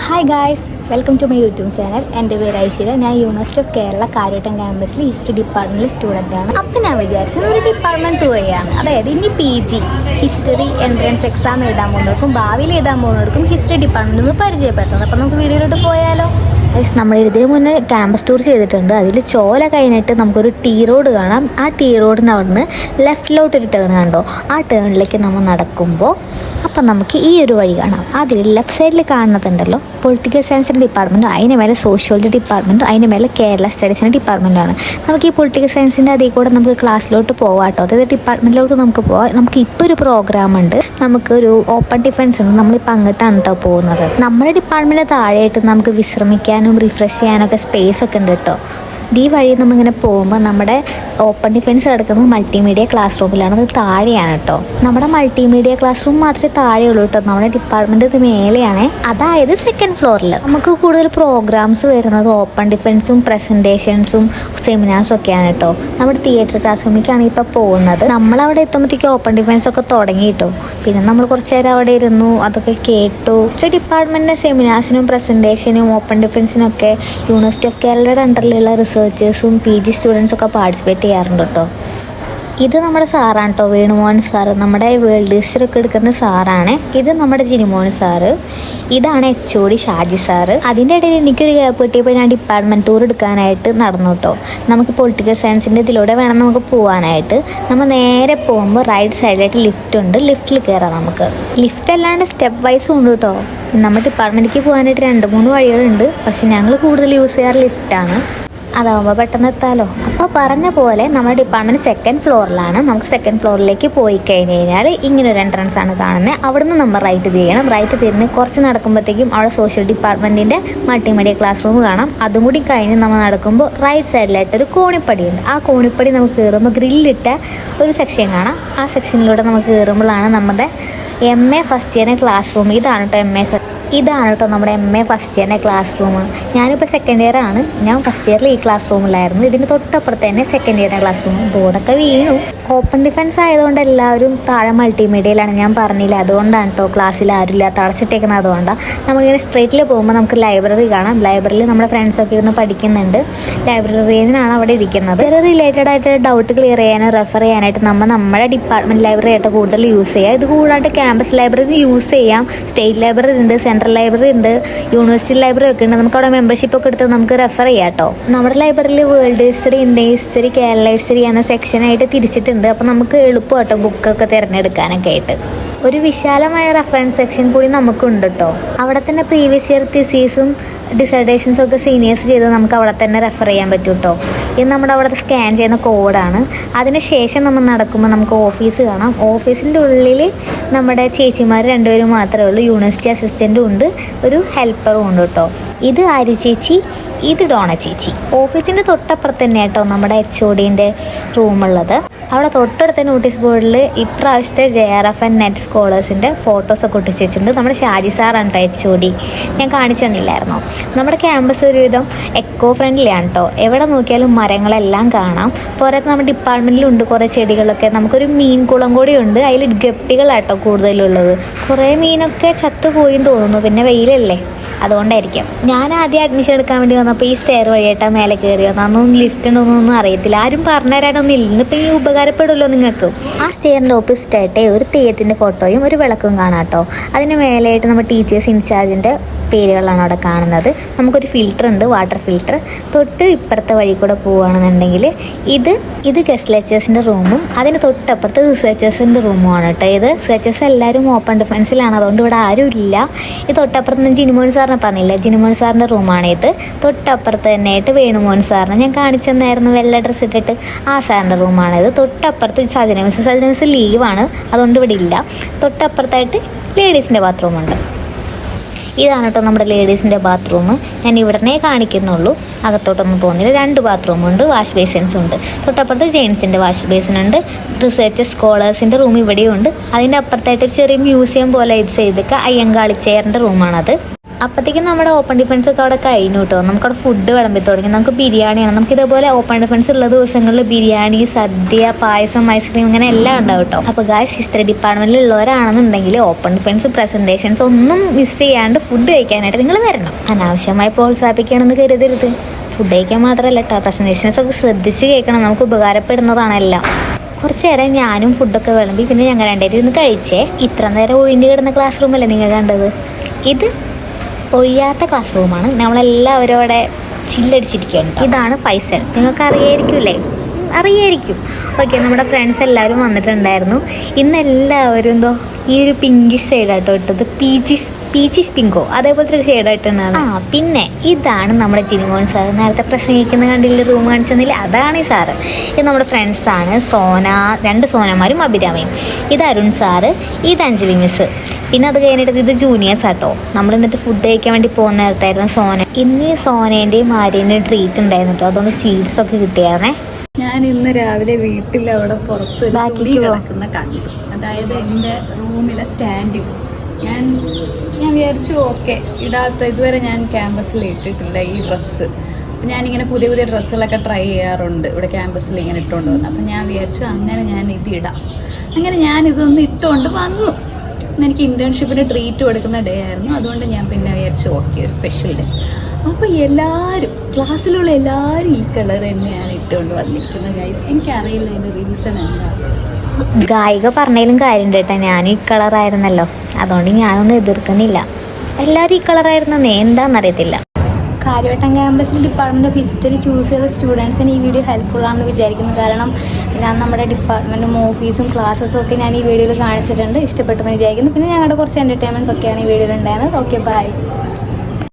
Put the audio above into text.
Hi guys, welcome to my YouTube channel. എൻ്റെ പേര് ഐശ്വര്യ. ഞാൻ യൂണിവേഴ്സിറ്റി ഓഫ് കേരള കാര്യവട്ടം ക്യാമ്പസിൽ ഹിസ്റ്ററി ഡിപ്പാർട്ട്മെൻറ്റിൽ സ്റ്റുഡൻ്റാണ്. അപ്പം ഞാൻ വിചാരിച്ചത് ഒരു ഡിപ്പാർട്ട്മെൻറ്റ് ടൂർ ചെയ്യാണ്. അതായത് ഇനി PG ഹിസ്റ്ററി എൻട്രൻസ് എക്സാം എഴുതാൻ പോകുന്നവർക്കും ഭാവിയിൽ എഴുതാൻ പോകുന്നവർക്കും ഹിസ്റ്ററി ഡിപ്പാർട്ട്മെൻറ്റ് ഒന്ന് പരിചയപ്പെടുത്തുന്നത്. അപ്പം നമുക്ക് വീഡിയോയിലോട്ട് പോയാലോ? നമ്മൾ ഇതിന് മുന്നേ ക്യാമ്പസ് ടൂർ ചെയ്തിട്ടുണ്ട്. അതിൽ ചോല കഴിഞ്ഞിട്ട് നമുക്കൊരു ടീ റോഡ് കാണാം. ആ ടീ റോഡിന് അവിടുന്ന് ലെഫ്റ്റിലോട്ടൊരു ടേൺ കണ്ടോ, ആ ടേണിലേക്ക് നമ്മൾ നടക്കുമ്പോൾ അപ്പം നമുക്ക് ഈ ഒരു വഴി കാണാം. അതിൽ ലെഫ്റ്റ് സൈഡിൽ കാണുന്നതുണ്ടല്ലോ പൊളിറ്റിക്കൽ സയൻസിൻ്റെ ഡിപ്പാർട്ട്മെൻറ്റ്, അതിന് മേലെ സോഷ്യോളജി ഡിപ്പാർട്ട്മെൻറ്റ്, അതിന് മേലെ കേരള സ്റ്റഡീസിൻ്റെ ഡിപ്പാർട്ട്മെൻറ്റാണ്. നമുക്ക് ഈ പൊളിറ്റിക്കൽ സയൻസിൻ്റെ അതിൽ കൂടെ നമുക്ക് ക്ലാസ്സിലോട്ട് പോകാം കേട്ടോ. അതായത് ഡിപ്പാർട്ട്മെൻറ്റിലോട്ട് നമുക്ക് പോകാം. നമുക്ക് ഇപ്പോൾ ഒരു പ്രോഗ്രാം ഉണ്ട്, നമുക്കൊരു ഓപ്പൺ ഡിഫൻസ് ഉണ്ട്. നമ്മളിപ്പോൾ അങ്ങോട്ടാണ് കേട്ടോ പോകുന്നത്. നമ്മുടെ ഡിപ്പാർട്ട്മെൻറ്റിന് താഴെയായിട്ട് നമുക്ക് വിശ്രമിക്കാനും റിഫ്രഷ് ചെയ്യാനൊക്കെ സ്പേസ് ഒക്കെ ഉണ്ട് കേട്ടോ. ഈ വഴി നമ്മളിങ്ങനെ പോകുമ്പോൾ നമ്മുടെ ഓപ്പൺ ഡിഫൻസ് കിടക്കുന്നത് മൾട്ടിമീഡിയ ക്ലാസ് റൂമിലാണ്. അത് താഴെയാണ് കേട്ടോ. നമ്മുടെ മൾട്ടിമീഡിയ ക്ലാസ് റൂം മാത്രമേ താഴെയുള്ളൂ കേട്ടോ. നമ്മുടെ ഡിപ്പാർട്ട്മെൻറ്റ് ഇത് മേലെയാണ്, അതായത് സെക്കൻഡ് ഫ്ലോറിൽ. നമുക്ക് കൂടുതൽ പ്രോഗ്രാംസ് വരുന്നത് ഓപ്പൺ ഡിഫൻസും പ്രസൻറ്റേഷൻസും സെമിനാർസും ഒക്കെയാണ് കേട്ടോ. നമ്മുടെ തിയേറ്റർ ക്ലാസ് റൂമിലേക്കാണ് ഇപ്പോൾ പോകുന്നത്. നമ്മളവിടെ എത്തുമ്പോഴത്തേക്ക് ഓപ്പൺ ഡിഫൻസ് ഒക്കെ തുടങ്ങി കേട്ടോ. പിന്നെ നമ്മൾ കുറച്ച് നേരം അവിടെ ഇരുന്നു, അതൊക്കെ കേട്ടു. ഹിസ്റ്ററി ഡിപ്പാർട്ട്മെൻറ്റിൻ്റെ സെമിനാർസിനും പ്രസൻറ്റേഷനും ഓപ്പൺ ഡിഫൻസിനും ഒക്കെ യൂണിവേഴ്സിറ്റി ഓഫ് കേരളയുടെ അണ്ടറിലുള്ള റിസർച്ചേഴ്സും PG സ്റ്റുഡൻസും ഒക്കെ പാർട്ടിസിപ്പേറ്റ് ചെയ്യാറുണ്ട് കേട്ടോ. ഇത് നമ്മുടെ സാറാണ് കേട്ടോ, വേണുമോഹൻ സാറ്. നമ്മുടെ വേൾഡ് ഹിസ്റ്ററി ഒക്കെ എടുക്കുന്ന സാറാണ്. ഇത് നമ്മുടെ ജിനിമോൻ സാറ്. ഇതാണ് HOD ഷാജി സാറ്. അതിൻ്റെ ഇടയിൽ എനിക്കൊരു ഗ്യാപ്പ് കിട്ടിയപ്പോൾ ഞാൻ ഡിപ്പാർട്ട്മെൻറ്റ് ടൂർ എടുക്കാനായിട്ട് നടന്നു കേട്ടോ. നമുക്ക് പൊളിറ്റിക്കൽ സയൻസിൻ്റെ ഇതിലൂടെ വേണം നമുക്ക് പോകാനായിട്ട്. നമ്മൾ നേരെ പോകുമ്പോൾ റൈറ്റ് സൈഡിലായിട്ട് ലിഫ്റ്റ് ഉണ്ട്, ലിഫ്റ്റിൽ കയറാം നമുക്ക്. ലിഫ്റ്റ് അല്ലാണ്ട് സ്റ്റെപ്പ് വൈസും ഉണ്ട് കേട്ടോ. നമ്മുടെ ഡിപ്പാർട്ട്മെൻറ്റിലേക്ക് പോകാനായിട്ട് 2-3 വഴികളുണ്ട്, പക്ഷെ ഞങ്ങൾ കൂടുതൽ യൂസ് ചെയ്യാറ് ലിഫ്റ്റാണ്. അതാവുമ്പോൾ പെട്ടെന്ന് എത്താമല്ലോ. അപ്പോൾ പറഞ്ഞ പോലെ നമ്മുടെ ഡിപ്പാർട്ട്മെൻറ്റ് സെക്കൻഡ് ഫ്ലോറിലാണ്. നമുക്ക് സെക്കൻഡ് ഫ്ലോറിലേക്ക് പോയി കഴിഞ്ഞ് കഴിഞ്ഞാൽ ഇങ്ങനൊരു എൻട്രൻസ് ആണ് കാണുന്നത്. അവിടുന്ന് നമ്മൾ റൈറ്റ് തിരിയണം. റൈറ്റ് തിരിഞ്ഞ് കുറച്ച് നടക്കുമ്പോഴത്തേക്കും അവിടെ സോഷ്യൽ ഡിപ്പാർട്ട്മെൻറ്റിൻ്റെ മൾട്ടിമീഡിയ ക്ലാസ് റൂം കാണാം. അതും കൂടി കഴിഞ്ഞ് നമ്മൾ നടക്കുമ്പോൾ റൈറ്റ് സൈഡിലായിട്ടൊരു കോണിപ്പടിയുണ്ട്. ആ കോണിപ്പടി നമുക്ക് കയറുമ്പോൾ ഗ്രില്ലിട്ട ഒരു സെക്ഷൻ കാണാം. ആ സെക്ഷനിലൂടെ നമുക്ക് കയറുമ്പോഴാണ് നമ്മുടെ MA ഫസ്റ്റ് ഇയറിൻ്റെ ക്ലാസ് റൂം. ഇതാണ് കേട്ടോ നമ്മുടെ MA ഫസ്റ്റ് ഇയറിൻ്റെ ക്ലാസ് റൂം. ഞാനിപ്പോൾ സെക്കൻഡ് ഇയർ ആണ്. ഞാൻ ഫസ്റ്റ് ഇയറിൽ ഈ ക്ലാസ് റൂമിലായിരുന്നു. ഇതിന് തൊട്ടപ്പുറത്ത് തന്നെ സെക്കൻഡ് ഇയറിൻ്റെ ക്ലാസ് റൂം. ബോർഡൊക്കെ വീണു. ഓപ്പൺ ഡിഫൻസ് ആയതുകൊണ്ട് എല്ലാവരും താഴെ മൾട്ടിമീഡിയയിലാണ്. ഞാൻ പറഞ്ഞില്ല, അതുകൊണ്ടാണ് കേട്ടോ ക്ലാസ്സിൽ ആരില്ലാത്ത അടച്ചിട്ടേക്കുന്നത്. അതുകൊണ്ടാണ്. നമ്മളിങ്ങനെ സ്ട്രീറ്റിൽ പോകുമ്പോൾ നമുക്ക് ലൈബ്രറി കാണാം. ലൈബ്രറിയിൽ നമ്മുടെ ഫ്രണ്ട്സൊക്കെ ഇരുന്ന് പഠിക്കുന്നുണ്ട്. ലൈബ്രറിയനാണ് അവിടെ ഇരിക്കുന്നത്. ചെറിയ റിലേറ്റഡ് ആയിട്ട് ഡൗട്ട് ക്ലിയർ ചെയ്യാനോ റെഫർ ചെയ്യാനായിട്ട് നമ്മുടെ ഡിപ്പാർട്ട്മെൻറ്റ് ലൈബ്രറി ആയിട്ട് കൂടുതൽ യൂസ് ചെയ്യുക. ഇത് കൂടാണ്ട് ക്യാമ്പസ് ലൈബ്രറി യൂസ് ചെയ്യാം. സ്റ്റേറ്റ് ലൈബ്രറി ഉണ്ട്, സെൻട്രൽ ലൈബ്രറി ഉണ്ട്, യൂണിവേഴ്സിറ്റി ലൈബ്രറി ഒക്കെ ഉണ്ട്. നമുക്ക് അവിടെ മെമ്പർഷിപ്പ് ഒക്കെ എടുത്ത് നമുക്ക് റെഫർ ചെയ്യാം കേട്ടോ. നമ്മുടെ ലൈബ്രറിയിൽ world history, Indian history, Kerala history എന്ന സെക്ഷനായിട്ട് തിരിച്ചിട്ടുണ്ട്. അപ്പോൾ നമുക്ക് എളുപ്പം കേട്ടോ ബുക്കൊക്കെ തിരഞ്ഞെടുക്കാനൊക്കെ ആയിട്ട്. ഒരു വിശാലമായ റെഫറൻസ് സെക്ഷൻ കൂടി നമുക്കുണ്ട് കേട്ടോ. അവിടെ തന്നെ പ്രീവിയസ് ഇയർ തിസീസും ഡിസർട്ടേഷൻസും ഒക്കെ സീനിയേഴ്സ് ചെയ്ത് നമുക്ക് അവിടെ തന്നെ റെഫർ ചെയ്യാൻ പറ്റും കേട്ടോ. ഇത് നമ്മുടെ അവിടെ സ്കാൻ ചെയ്യുന്ന കോഡാണ്. അതിനുശേഷം നമ്മൾ നടക്കുമ്പോൾ നമുക്ക് ഓഫീസ് കാണാം. ഓഫീസിൻ്റെ ഉള്ളിൽ നമ്മുടെ ചേച്ചിമാർ 2 പേരും മാത്രമേ ഉള്ളൂ. യൂണിവേഴ്സിറ്റി അസിസ്റ്റൻറ്റും ഉണ്ട്, ഒരു ഹെൽപ്പറും ഉണ്ട് കേട്ടോ. ഇത് ആര്യ ചേച്ചി, ഇത് ഡോണ ചേച്ചി. ഓഫീസിൻ്റെ തൊട്ടപ്പുറത്ത് തന്നെ കേട്ടോ നമ്മുടെ HODൻ്റെ റൂമുള്ളത്. അവിടെ തൊട്ടടുത്ത നോട്ടീസ് ബോർഡിൽ ഇപ്രാവശ്യത്തെ JRF നെറ്റ് സ്കോളേഴ്സിൻ്റെ ഫോട്ടോസൊക്കെ ഒട്ടിച്ച് വെച്ചിട്ടുണ്ട്. നമ്മുടെ ഷാജി സാറാണ് കേട്ടോ HOD. ഞാൻ കാണിച്ചു തന്നില്ലായിരുന്നോ? നമ്മുടെ ക്യാമ്പസ് ഒരുവിധം എക്കോ ഫ്രണ്ട്ലി ആണ് കേട്ടോ. എവിടെ നോക്കിയാലും മരങ്ങളെല്ലാം കാണാം. പുറത്ത് നമ്മുടെ ഡിപ്പാർട്ട്മെൻറ്റിലുണ്ട് കുറേ ചെടികളൊക്കെ. നമുക്കൊരു മീൻ കുളം കൂടി ഉണ്ട്. അതിൽ ഗപ്പികളാട്ടോ കൂടുതലുള്ളത്. കുറേ മീനൊക്കെ ചത്തുപോയിന്ന് തോന്നുന്നു, പിന്നെ വെയിലല്ലേ അതുകൊണ്ടായിരിക്കും. ഞാൻ ആദ്യം അഡ്മിഷൻ എടുക്കാൻ വേണ്ടി വന്നപ്പോൾ ഈ സ്റ്റെയർ വഴിയായിട്ടാണ് മേലെ കയറി വന്നത്. അന്നൊന്നും ലിഫ്റ്റ് ഉണ്ടോന്നൊന്നും അറിയത്തില്ല. ആരും പറഞ്ഞു തരാനൊന്നും ഇല്ല. ഇന്നിപ്പോൾ ഈ ഉപകാരപ്പെടുമല്ലോ നിങ്ങൾക്ക്. ആ സ്റ്റെയറിൻ്റെ ഓപ്പോസിറ്റായിട്ട് ഒരു തെയ്യത്തിൻ്റെ ഫോട്ടോയും ഒരു വിളക്കും കാണാം കേട്ടോ. അതിന് മേലെയായിട്ട് നമ്മുടെ ടീച്ചേഴ്സ് ഇൻചാർജിൻ്റെ പേരുകളാണ് അവിടെ കാണുന്നത്. നമുക്കൊരു ഫിൽറ്റർ ഉണ്ട്, വാട്ടർ ഫിൽറ്റർ. തൊട്ട് ഇപ്പുറത്തെ വഴി കൂടെ പോവുകയാണെന്നുണ്ടെങ്കിൽ ഇത് ഗസ്റ്റ് ലെക്ചേഴ്സിൻ്റെ റൂമും അതിന് തൊട്ടപ്പുറത്ത് റിസർച്ചേഴ്സിൻ്റെ റൂമുമാണ് കേട്ടോ. ഇത് റിസർച്ചേഴ്സ് എല്ലാവരും ഓപ്പൺ ഡിഫൻസിലാണ്, അതുകൊണ്ട് ഇവിടെ ആരും ഇല്ല. ഇത് തൊട്ടപ്പുറത്ത് ജിനിമോൻ സാറിനെ പറഞ്ഞില്ല, ജിനിമോൻ സാറിൻ്റെ റൂമാണ് ഇത്. തൊട്ടപ്പുറത്ത് തന്നെയായിട്ട് വേണുമോൻ സാറിന് ഞാൻ കാണിച്ചു തന്നായിരുന്നു വെള്ള ഡ്രസ്സ് ഇട്ടിട്ട്, ആ സാറിൻ്റെ റൂമാണിത്. തൊട്ടപ്പുറത്ത് സജന മിസ് ലീവാണ്, അതുകൊണ്ട് ഇവിടെ ഇല്ല. തൊട്ടപ്പുറത്തായിട്ട് ലേഡീസിൻ്റെ ബാത്റൂമുണ്ട്. ഇതാണ് കേട്ടോ നമ്മുടെ ലേഡീസിൻ്റെ ബാത്റൂം. ഞാൻ ഇവിടനെ കാണിക്കുന്നുള്ളൂ, അകത്തോട്ടൊന്നും പോകുന്നില്ല. 2 ബാത്റൂമുണ്ട്, വാഷ് ബേസിൻസും ഉണ്ട്. തൊട്ടപ്പുറത്ത് ജെയിൻസിൻ്റെ വാഷ് ബേസിനുണ്ട്. റിസർച്ച് സ്കോളേഴ്സിൻ്റെ റൂം ഇവിടെയും ഉണ്ട്. അതിൻ്റെ അപ്പുറത്തായിട്ട് ഒരു ചെറിയ മ്യൂസിയം പോലെ ഇത് ചെയ്തൊക്കെ അയ്യങ്കാളിച്ചേറിൻ്റെ റൂമാണത്. അപ്പോഴത്തേക്കും നമ്മുടെ ഓപ്പൺ ഡിഫൻസ് ഒക്കെ അവിടെ കഴിഞ്ഞു കേട്ടോ. നമുക്കവിടെ ഫുഡ് വിളമ്പി തുടങ്ങി. നമുക്ക് ബിരിയാണിയാണ്. നമുക്ക് ഇതേപോലെ ഓപ്പൺ ഡിഫൻസ് ഉള്ള ദിവസങ്ങളിൽ ബിരിയാണി, സദ്യ, പായസം, ഐസ്ക്രീം ഇങ്ങനെ എല്ലാം ഉണ്ടാവും കേട്ടോ. അപ്പോൾ ഗായ്സ് ഹിസ്റ്ററി ഡിപ്പാർട്ട്മെന്റിൽ ഉള്ളവരാണെന്നുണ്ടെങ്കിൽ ഓപ്പൺ ഡിഫൻസ് പ്രസന്റേഷൻസ് ഒന്നും മിസ് ചെയ്യാണ്ട് ഫുഡ് കഴിക്കാനായിട്ട് നിങ്ങൾ വരണം. അനാവശ്യമായി പ്രോത്സാഹിപ്പിക്കണമെന്ന് കരുതരുത്. ഫുഡ് കഴിക്കാൻ മാത്രമല്ല കേട്ടോ, പ്രസന്റേഷൻസ് ഒക്കെ ശ്രദ്ധിച്ച് കേൾക്കണം. നമുക്ക് ഉപകാരപ്പെടുന്നതാണ് എല്ലാം. കുറച്ച് നേരം ഞാനും ഫുഡൊക്കെ വിളമ്പി പിന്നെ ഞങ്ങൾ രണ്ടുപേരും ഇന്ന് കഴിച്ചേ. ഇത്ര നേരം ഒഴിഞ്ഞു കിടന്ന ക്ലാസ് റൂമല്ലേ നിങ്ങൾ കണ്ടത്? ഇത് ഒഴിയാത്ത ക്ലാസ് റൂമാണ്. നമ്മളെല്ലാവരും അവിടെ ചില്ലടിച്ചിരിക്കുകയാണ്. ഇതാണ് ഫൈസൽ. നിങ്ങൾക്ക് അറിയായിരിക്കും. ഓക്കെ, നമ്മുടെ ഫ്രണ്ട്സ് എല്ലാവരും വന്നിട്ടുണ്ടായിരുന്നു. ഇന്ന് എല്ലാവരും എന്തോ ഈ ഒരു പിങ്കിഷ് ഷെയ്ഡായിട്ടോ ഇട്ടത്, പീച്ചിഷ് പിങ്കോ അതേപോലത്തെ ഒരു ഷെയ്ഡായിട്ടാണ്. പിന്നെ ഇതാണ് നമ്മുടെ ജിനിമോൻ സാർ. നേരത്തെ പ്രസംഗിക്കുന്ന കണ്ടില്ല, റൂം കാണിച്ചെന്നില്ല, അതാണ് ഈ സാറ്. ഇത് നമ്മുടെ ഫ്രണ്ട്സാണ്. രണ്ട് സോനമാരും അഭിരാമയും. ഇത് അരുൺ സാറ്, ഇത് അഞ്ജലി മിസ്. പിന്നെ അത് കഴിഞ്ഞിട്ട് ഇത് ജൂനിയേഴ്സ് ആട്ടോ. നമ്മൾ എന്നിട്ട് ഫുഡ് കഴിക്കാൻ വേണ്ടി പോകുന്ന നേരത്തായിരുന്നു സോന. ഇന്ന് ഈ സോനേൻ്റെയും ആര്യൻ്റെയും ട്രീറ്റ് ഉണ്ടായിരുന്നു കേട്ടോ. അതുകൊണ്ട് സ്വീറ്റ്സ് ഒക്കെ കിട്ടിയായിരുന്നേ. ഞാൻ ഇന്ന് രാവിലെ വീട്ടിൽ അവിടെ പുറത്ത് തുണി കിടക്കുന്ന കണ്ടു. അതായത് എൻ്റെ റൂമിലെ സ്റ്റാൻഡിൽ ഞാൻ വിചാരിച്ചു ഓക്കെ, ഇതുവരെ ഞാൻ ക്യാമ്പസിൽ ഇട്ടിട്ടില്ല ഈ ഡ്രസ്സ്. അപ്പം ഞാനിങ്ങനെ പുതിയ ഡ്രസ്സുകളൊക്കെ ട്രൈ ചെയ്യാറുണ്ട് ഇവിടെ ക്യാമ്പസിൽ ഇങ്ങനെ ഇട്ടുകൊണ്ട് വന്നു. അപ്പം ഞാൻ വിചാരിച്ചു അങ്ങനെ ഞാൻ ഇത് ഇടാം. അങ്ങനെ ഞാനിതൊന്ന് ഇട്ടുകൊണ്ട് വന്നു. എനിക്ക് ഇൻറ്റേൺഷിപ്പിന് ട്രീറ്റ് കൊടുക്കുന്ന ഡേ ആയിരുന്നു. അതുകൊണ്ട് ഞാൻ പിന്നെ വിചാരിച്ചു ഓക്കെ, ഒരു സ്പെഷ്യൽ ഡേ. അപ്പോൾ ക്ലാസ്സിലുള്ള എല്ലാവരും ഈ കളർ തന്നെയാണ് ഇട്ടുകൊണ്ട് വന്നിരിക്കുന്നത് ഗൈസ്. എനിക്കറിയില്ല അതിൻ്റെ റീസൺ എന്താ. ഗായിക പറഞ്ഞതിലും കാര്യമുണ്ട് കേട്ടോ. ഞാനും ഈ കളറായിരുന്നല്ലോ, അതുകൊണ്ട് ഞാനൊന്നും എതിർക്കുന്നില്ല. എല്ലാവരും ഈ കളറായിരുന്നേ, എന്താണെന്നറിയത്തില്ല. കാര്യവട്ടം ക്യാമ്പസിൽ ഡിപ്പാർട്ട്മെൻറ്റ് ഓഫ് ഹിസ്റ്ററി ചൂസ് ചെയ്ത സ്റ്റുഡൻസിന് ഈ വീഡിയോ ഹെൽപ്ഫുൾ ആണെന്ന് വിചാരിക്കുന്നു. കാരണം ഞാൻ നമ്മുടെ ഡിപ്പാർട്ട്മെൻറ്റും ഓഫീസും ക്ലാസ്സസും ഒക്കെ ഞാൻ ഈ വീഡിയോയിൽ കാണിച്ചിട്ടുണ്ട്. ഇഷ്ടപ്പെട്ടെന്ന് വിചാരിക്കുന്നു. പിന്നെ ഞങ്ങളുടെ കുറച്ച് എൻ്റർടൈൻമെൻറ്റ്സ് ഒക്കെയാണ് ഈ വീഡിയോയിൽ ഉണ്ടായിരുന്നത്. Okay, by.